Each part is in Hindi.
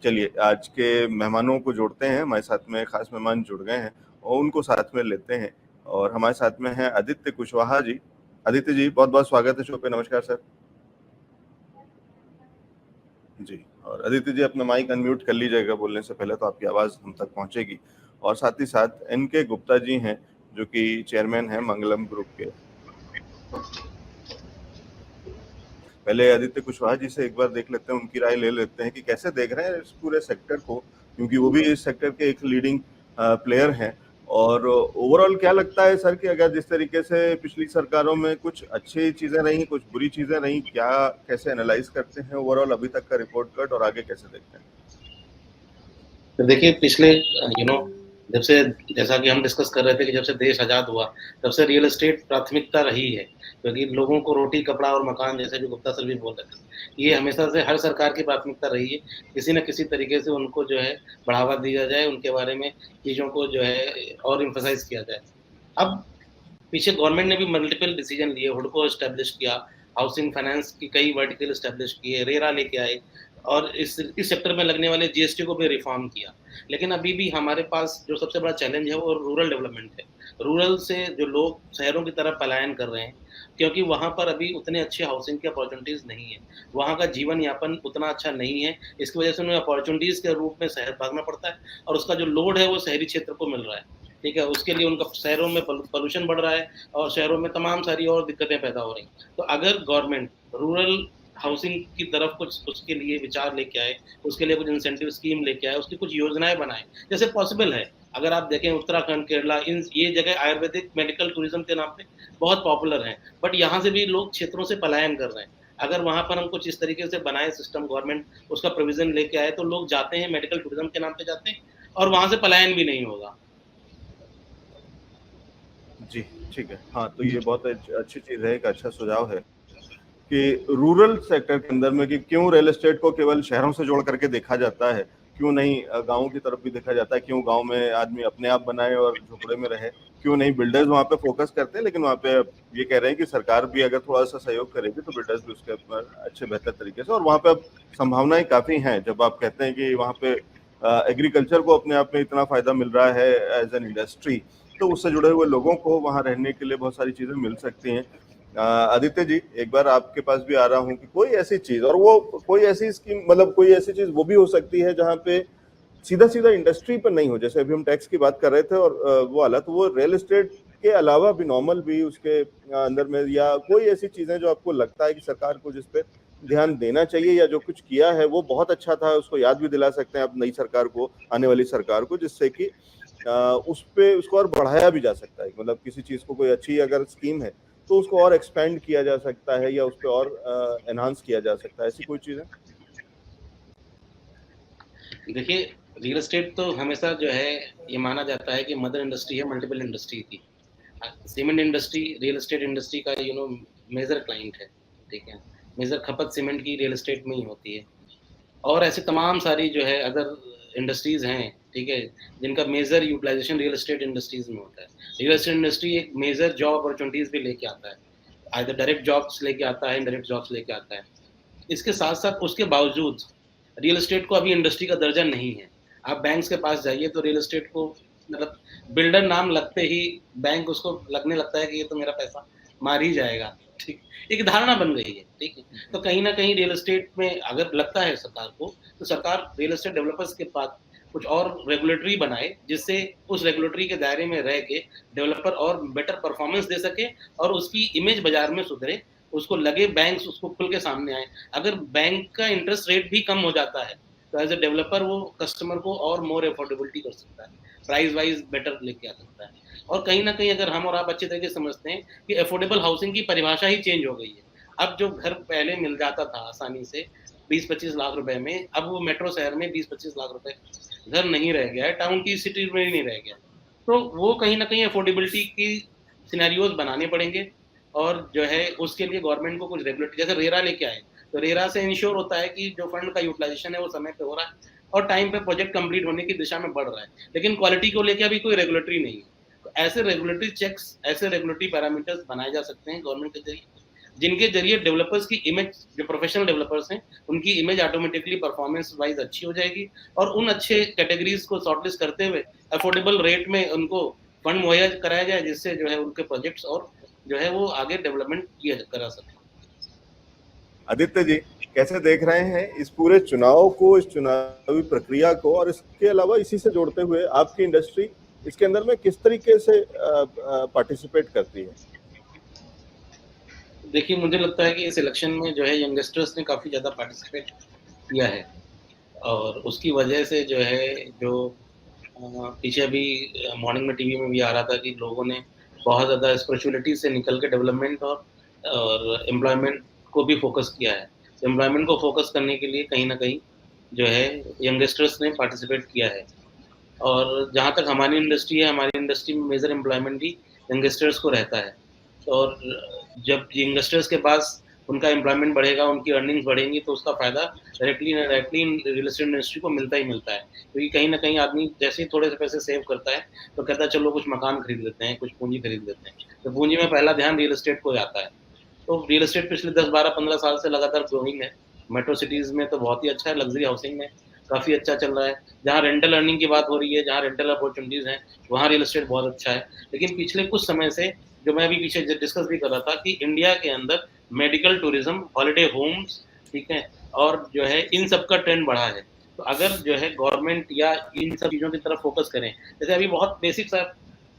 चलिए आज के मेहमानों को जोड़ते हैं, हमारे साथ में खास मेहमान जुड़ गए हैं और उनको साथ में लेते हैं। और हमारे साथ में हैं आदित्य कुशवाहा जी। आदित्य जी, बहुत बहुत स्वागत है शो पे। नमस्कार सर जी। और आदित्य जी, अपना माइक अनम्यूट कर लीजिएगा बोलने से पहले, तो आपकी आवाज़ हम तक पहुंचेगी। और साथ ही साथ एनके गुप्ता जी हैं, जो कि चेयरमैन हैं मंगलम ग्रुप के। पहले आदित्य कुशवाहा जी से एक बार देख लेते हैं, उनकी राय ले लेते हैं कि कैसे देख रहे हैं इस पूरे सेक्टर को, क्योंकि वो भी इस सेक्टर के एक लीडिंग प्लेयर हैं। और ओवरऑल क्या लगता है सर कि अगर जिस तरीके से पिछली सरकारों में कुछ अच्छी चीजें रही, कुछ बुरी चीजें रही, क्या कैसे एनालाइज करते हैं ओवरऑल अभी तक का रिपोर्ट कार्ड और आगे कैसे देखते हैं? तो देखिए, पिछले जब से, जैसा कि हम डिस्कस कर रहे थे कि जब से देश आज़ाद हुआ तब से रियल एस्टेट प्राथमिकता रही है, क्योंकि लोगों को रोटी, कपड़ा और मकान, जैसे जो गुप्ता सर भी बोल रहे थे, ये हमेशा से हर सरकार की प्राथमिकता रही है। किसी न किसी तरीके से उनको जो है बढ़ावा दिया जाए, उनके बारे में चीज़ों को जो है और इम्फेसाइज किया जाए। अब पीछे गवर्नमेंट ने भी मल्टीपल डिसीजन लिए, हुडको एस्टेब्लिश किया, हाउसिंग फाइनेंस की कई वर्टिकल एस्टेब्लिश किए, रेरा लेके आए और इस सेक्टर में लगने वाले जीएसटी को भी रिफॉर्म किया। लेकिन अभी भी हमारे पास जो सबसे बड़ा चैलेंज है वो रूरल डेवलपमेंट है। रूरल से जो लोग शहरों की तरफ पलायन कर रहे हैं, क्योंकि वहाँ पर अभी उतने अच्छे हाउसिंग की अपॉर्चुनिटीज़ नहीं है, वहाँ का जीवन यापन उतना अच्छा नहीं है। इसकी वजह से उन्हें अपॉर्चुनिटीज़ के रूप में शहर भागना पड़ता है और उसका जो लोड है वो शहरी क्षेत्र को मिल रहा है। ठीक है, उसके लिए उनका शहरों में पोल्यूशन बढ़ रहा है और शहरों में तमाम सारी और दिक्कतें पैदा हो रही। तो अगर गवर्नमेंट रूरल हाउसिंग की तरफ कुछ उसके लिए विचार लेके आए, उसके लिए कुछ इंसेंटिव स्कीम लेके आए, उसकी कुछ योजनाएं बनाए, जैसे पॉसिबल है। अगर आप देखें उत्तराखंड, केरला, इन ये जगह आयुर्वेदिक मेडिकल टूरिज्म के नाम पे बहुत पॉपुलर हैं, बट यहाँ से भी लोग क्षेत्रों से पलायन कर रहे हैं। अगर वहाँ पर हम कुछ इस तरीके से बनाए सिस्टम, गवर्नमेंट उसका प्रोविजन लेके आए, तो लोग जाते हैं, मेडिकल टूरिज्म के नाम पे जाते हैं और वहाँ से पलायन भी नहीं होगा। जी, ठीक है। हाँ, तो ये बहुत अच्छी चीज़ है, एक अच्छा सुझाव है कि रूरल सेक्टर के अंदर में कि क्यों रियल एस्टेट को केवल शहरों से जोड़ करके देखा जाता है, क्यों नहीं गाँव की तरफ भी देखा जाता है, क्यों गाँव में आदमी अपने आप बनाए और झोपड़े में रहे, क्यों नहीं बिल्डर्स वहाँ पे फोकस करते हैं। लेकिन वहाँ पे अब ये कह रहे हैं कि सरकार भी अगर थोड़ा सा सहयोग करेगी तो बिल्डर्स भी उसके ऊपर अच्छे बेहतर तरीके से, और वहाँ पे अब संभावनाएं काफी हैं। जब आप कहते हैं कि वहाँ पे एग्रीकल्चर को अपने आप में इतना फायदा मिल रहा है एज एन इंडस्ट्री, तो उससे जुड़े हुए लोगों को वहाँ रहने के लिए बहुत सारी चीजें मिल सकती हैं। आदित्य जी, एक बार आपके पास भी आ रहा हूँ कि कोई ऐसी चीज, और वो कोई ऐसी स्कीम, मतलब कोई ऐसी चीज वो भी हो सकती है जहाँ पे सीधा सीधा इंडस्ट्री पर नहीं हो, जैसे अभी हम टैक्स की बात कर रहे थे और वो वाला, तो वो रियल एस्टेट के अलावा भी नॉर्मल भी उसके अंदर में, या कोई ऐसी चीजें जो आपको लगता है कि सरकार को जिस पे ध्यान देना चाहिए, या जो कुछ किया है वो बहुत अच्छा था, उसको याद भी दिला सकते हैं आप नई सरकार को, आने वाली सरकार को, जिससे कि उस पे उसको और बढ़ाया भी जा सकता है। मतलब किसी चीज को, कोई अच्छी अगर स्कीम है तो उसको और एक्सपेंड किया जा सकता है या उस पर और एनहांस किया जा सकता है, ऐसी कोई चीज है? देखिए, रियल एस्टेट तो हमेशा जो है ये माना जाता है कि मदर इंडस्ट्री है मल्टीपल इंडस्ट्री की। Cement industry real estate industry का मेजर क्लाइंट है। ठीक है, मेजर खपत सीमेंट की रियल एस्टेट में ही होती है और ऐसे तमाम सारी जो है अदर इंडस्ट्रीज हैं, ठीक है, जिनका major utilisation real estate industries में होता है। रियल एस्टेट इंडस्ट्री एक मेजर जॉब अपॉर्चुनिटीज भी लेके आता है, आइदर डायरेक्ट जॉब्स लेके आता है, इनडायरेक्ट जॉब्स लेके आता है। इसके साथ साथ उसके बावजूद रियल एस्टेट को अभी इंडस्ट्री का दर्जा नहीं है। आप बैंक्स के पास जाइए तो रियल एस्टेट को मतलब बिल्डर नाम लगते ही बैंक उसको लगने लगता है कि ये तो मेरा पैसा मार ही जाएगा। ठीक, एक धारणा बन गई है। ठीक है, तो कहीं ना कहीं रियल एस्टेट में अगर लगता है सरकार को, तो सरकार रियल एस्टेट डेवलपर्स के पास कुछ और रेगुलेटरी बनाए, जिससे उस रेगुलेटरी के दायरे में रह के डेवलपर और बेटर परफॉर्मेंस दे सके और उसकी इमेज बाजार में सुधरे, उसको लगे बैंक्स उसको खुल के सामने आए। अगर बैंक का इंटरेस्ट रेट भी कम हो जाता है तो एज ए डेवलपर वो कस्टमर को और मोर अफोर्डेबिलिटी कर सकता है, प्राइस वाइज बेटर लेके आ सकता है। और कहीं ना कहीं अगर हम और आप अच्छे तरीके से समझते हैं कि अफोर्डेबल हाउसिंग की परिभाषा ही चेंज हो गई है। अब जो घर पहले मिल जाता था आसानी से 20-25 लाख रुपए में, अब वो मेट्रो शहर में 20-25 लाख रुपए घर नहीं रह गया है, टाउन की सिटी में ही नहीं रह गया। तो वो कहीं ना कहीं अफोर्डेबिलिटी की सिनेरियोज बनाने पड़ेंगे और जो है उसके लिए गवर्नमेंट को कुछ रेगुलेटरी, जैसे रेरा लेके आए, तो रेरा से इंश्योर होता है कि जो फंड का यूटिलाइजेशन है वो समय पे हो रहा है और टाइम पे प्रोजेक्ट कंप्लीट होने की दिशा में बढ़ रहा है। लेकिन क्वालिटी को लेकर अभी कोई रेगुलेटरी नहीं है। तो ऐसे रेगुलेटरी चेक्स, ऐसे रेगुलेटरी पैरामीटर्स बनाए जा सकते हैं गवर्नमेंट के जरिए, जिनके जरिए डेवलपर्स की इमेज, जो प्रोफेशनल डेवलपर्स हैं, उनकी इमेज ऑटोमेटिकली परफॉर्मेंस वाइज अच्छी हो जाएगी और उन अच्छे कैटेगरीज को शॉर्टलिस्ट करते हुए अफोर्डेबल रेट में उनको फंड मुहैया कराया जाए, जिससे जो है उनके प्रोजेक्ट्स और जो है वो आगे डेवलपमेंट किया करा सके। आदित्य जी, कैसे देख रहे हैं इस पूरे चुनाव को, इस चुनावी प्रक्रिया को, और इसके अलावा इसी से जोड़ते हुए आपकी इंडस्ट्री इसके अंदर में किस तरीके से पार्टिसिपेट करती है? देखिए, मुझे लगता है कि इस इलेक्शन में जो है यंगस्टर्स ने काफ़ी ज़्यादा पार्टिसिपेट किया है और उसकी वजह से जो है जो पीछे अभी मॉर्निंग में टीवी में भी आ रहा था कि लोगों ने बहुत ज़्यादा स्पिरिचुअलिटी से निकल के डेवलपमेंट और एम्प्लॉयमेंट को भी फोकस किया है। एम्प्लॉयमेंट को फोकस करने के लिए कहीं न कहीं जो है यंगस्टर्स ने पार्टिसिपेट किया है और जहाँ तक हमारी इंडस्ट्री है, हमारी इंडस्ट्री में मेजर एम्प्लॉयमेंट भी यंगस्टर्स को रहता है और जब यंगस्टर्स के पास उनका एम्प्लॉयमेंट बढ़ेगा, उनकी अर्निंग्स बढ़ेंगी, तो उसका फ़ायदा directly indirectly real estate industry को मिलता ही मिलता है। क्योंकि कहीं न कहीं आदमी जैसे ही थोड़े से पैसे सेव करता है, तो कहता है चलो कुछ मकान खरीद लेते हैं, कुछ पूँजी खरीद लेते हैं। तो पूँजी में पहला ध्यान रियल एस्टेट को जाता है। तो रियल एस्टेट पिछले 10, 12, 15 साल से लगातार ग्रोइंग है। मेट्रो सिटीज़ में तो बहुत ही अच्छा है, लग्ज़री हाउसिंग में काफ़ी अच्छा चल रहा है। जहाँ रेंटल अर्निंग की बात हो रही है, जहाँ रेंटल अपॉर्च्युनिटीज़ हैं, वहाँ रियल एस्टेट बहुत अच्छा है। लेकिन पिछले कुछ समय से जो मैं अभी पीछे डिस्कस भी कर रहा था कि इंडिया के अंदर मेडिकल टूरिज्म, हॉलिडे होम्स, ठीक है? और जो है इन सब का ट्रेंड बढ़ा है। तो अगर जो है गवर्नमेंट या इन सब चीज़ों की तरफ फोकस करें, जैसे अभी बहुत बेसिक सा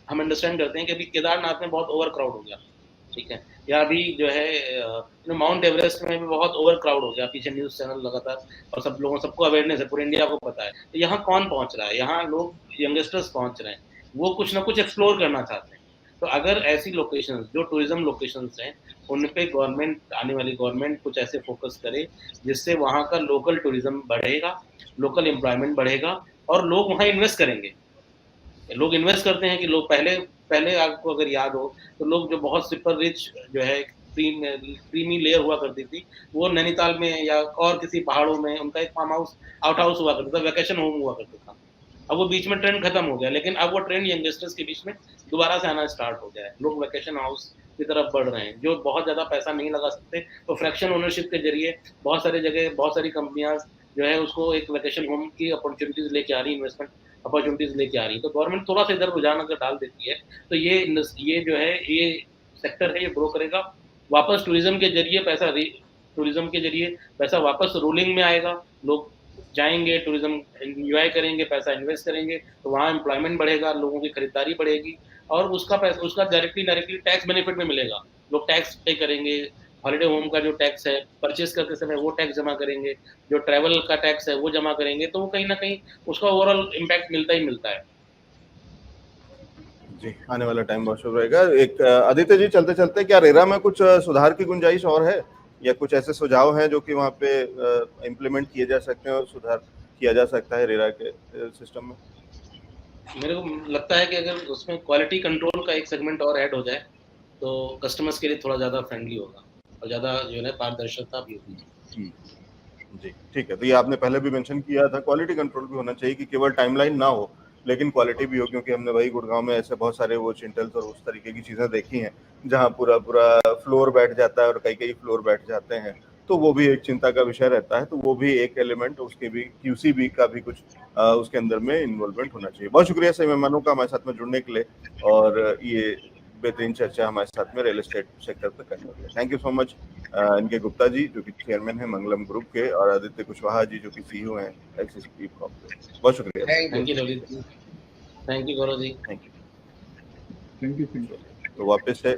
हम अंडरस्टैंड करते हैं कि अभी केदारनाथ में बहुत ओवर क्राउड हो गया, ठीक है? या अभी जो है माउंट एवरेस्ट में भी बहुत ओवर क्राउड हो गया, पीछे न्यूज़ चैनल लगातार और सब लोगों सबको अवेयरनेस है, पूरे इंडिया को पता है। तो यहाँ कौन पहुँच रहा है? यहाँ लोग यंगस्टर्स पहुँच रहे हैं, वो कुछ ना कुछ एक्सप्लोर करना चाहते हैं। तो अगर ऐसी लोकेशंस जो टूरिज्म लोकेशंस हैं, उन पे गवर्नमेंट, आने वाली गवर्नमेंट कुछ ऐसे फोकस करे, जिससे वहाँ का लोकल टूरिज्म बढ़ेगा, लोकल एम्प्लॉयमेंट बढ़ेगा और लोग वहाँ इन्वेस्ट करेंगे। लोग इन्वेस्ट करते हैं कि लोग पहले पहले आपको अगर याद हो तो लोग जो बहुत सुपर रिच जो है क्रीमी लेयर हुआ करती थी, वो नैनीताल में या और किसी पहाड़ों में उनका एक फार्म हाउस, आउट हाउस हुआ करता था, वैकेशन होम हुआ करता था। अब वो बीच में ट्रेंड खत्म हो गया, लेकिन अब वो ट्रेंड यंगस्टर्स के बीच में दोबारा से आना स्टार्ट हो गया है। लोग वैकेशन हाउस की तरफ बढ़ रहे हैं, जो बहुत ज़्यादा पैसा नहीं लगा सकते, तो फ्रैक्शन ओनरशिप के ज़रिए बहुत सारी जगह, बहुत सारी कंपनियाँ जो है उसको एक वैकेशन होम की अपॉर्च्युनिटीज़ लेके आ रही है, इन्वेस्टमेंट अपॉर्च्युनिटीज़ लेके आ रही है। तो गवर्नमेंट थोड़ा-सा इधर रुझान अगर डाल देती है, तो ये जो है, ये सेक्टर है, ये ग्रो करेगा। वापस टूरिज़्म के ज़रिए टूरिज़्म के ज़रिए पैसा वापस रूलिंग में आएगा। लोग जाएँगे, टूरिज़्म एन्जॉय करेंगे, पैसा इन्वेस्ट करेंगे, तो वहाँ एम्प्लॉयमेंट बढ़ेगा, लोगों की खरीदारी बढ़ेगी और उसका डायरेक्टली टैक्स बेनिफिट में मिलेगा। लोग टैक्स पे करेंगे, हॉलिडे होम का जो टैक्स है, परचेज़ करते समय वो टैक्स जमा करेंगे, जो ट्रैवल का टैक्स है वो जमा करेंगे, तो वो कहीं न कहीं उसका ओवरऑल इम्पैक्ट मिलता ही मिलता है। जी, आने वाला टाइम बहुत शुभ रहेगा। एक आदित्य जी, चलते-चलते क्या रेरा में कुछ सुधार की गुंजाइश और है? या कुछ ऐसे सुझाव हैं जो कि वहाँ पे इम्प्लीमेंट किए जा सकते हैं और सुधार किया जा सकता है रेरा के सिस्टम में? मेरे को लगता है कि अगर उसमें क्वालिटी कंट्रोल का एक सेगमेंट और ऐड हो जाए, तो कस्टमर्स के लिए थोड़ा ज़्यादा फ्रेंडली होगा और ज़्यादा जो है ना पारदर्शिता भी होगी। जी, ठीक है। तो ये आपने पहले भी मेंशन किया था, क्वालिटी कंट्रोल भी होना चाहिए कि केवल टाइमलाइन ना हो, लेकिन क्वालिटी भी हो, क्योंकि हमने वही गुड़गाँव में ऐसे बहुत सारे वो चिंटल्स और उस तरीके की चीज़ें देखी हैं, जहाँ पूरा-पूरा फ्लोर बैठ जाता है और कई-कई फ्लोर बैठ जाते हैं। तो वो भी एक चिंता का विषय रहता है, तो वो भी एक एलिमेंट उसके भी क्यूसी का भी कुछ उसके अंदर में इन्वॉल्वमेंट होना चाहिए। बहुत शुक्रिया सभी मेहमानों का हमारे साथ में जुड़ने के लिए और ये बेहतरीन चर्चा हमारे साथ में रियल एस्टेट सेक्टर पे करने के लिए। थैंक यू सो मच इनके गुप्ता जी, जो कि चेयरमैन हैं मंगलम ग्रुप के, और आदित्य कुशवाहा जी, जो कि सीईओ हैं एक्सिस कॉर्प के। बहुत शुक्रिया। Thank you Lalit ji, thank you Gaurav ji. Thank you. Thank you. तो वापस से